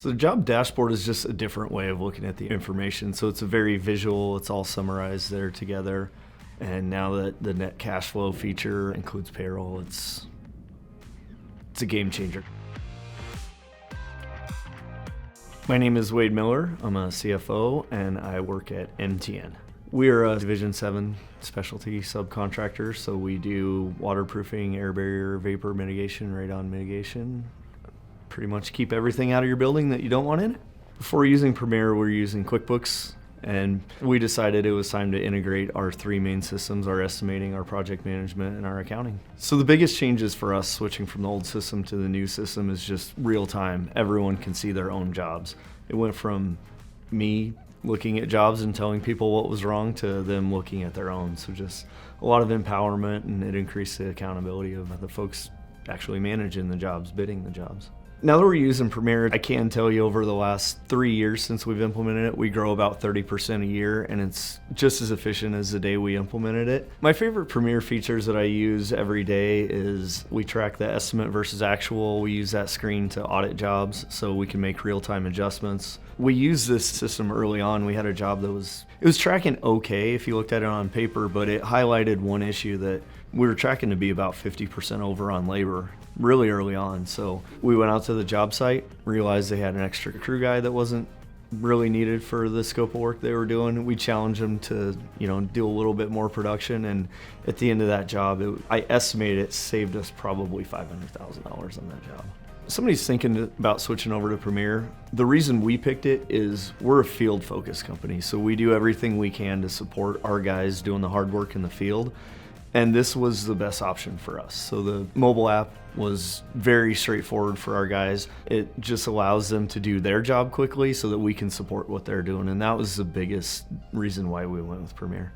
So the job dashboard is just a different way of looking at the information. So it's a very visual, it's all summarized there together. And now that the net cash flow feature includes payroll, it's a game changer. My name is Wade Miller. I'm a CFO and I work at MTN. We are a Division 7 specialty subcontractor, so we do waterproofing, air barrier, vapor mitigation, radon mitigation. Pretty much keep everything out of your building that you don't want in it. Before using Premier, we were using QuickBooks, and we decided it was time to integrate our three main systems, our estimating, our project management, and our accounting. So the biggest changes for us switching from the old system to the new system is just real time. Everyone can see their own jobs. It went from me looking at jobs and telling people what was wrong to them looking at their own. So just a lot of empowerment, and it increased the accountability of the folks actually managing the jobs, bidding the jobs. Now that we're using Premier, I can tell you over the last 3 years since we've implemented it, we grow about 30% a year, and it's just as efficient as the day we implemented it. My favorite Premier features that I use every day is we track the estimate versus actual. We use that screen to audit jobs so we can make real-time adjustments. We used this system early on. We had a job that was tracking okay if you looked at it on paper, but it highlighted one issue that we were tracking to be about 50% over on labor really early on. So we went out to the job site, realized they had an extra crew guy that wasn't really needed for the scope of work they were doing. We challenged them to, do a little bit more production, and at the end of that job, I estimated it saved us probably $500,000 on that job. Somebody's thinking about switching over to Premier. The reason we picked it is we're a field-focused company, so we do everything we can to support our guys doing the hard work in the field. And this was the best option for us. So the mobile app was very straightforward for our guys. It just allows them to do their job quickly so that we can support what they're doing. And that was the biggest reason why we went with Premier.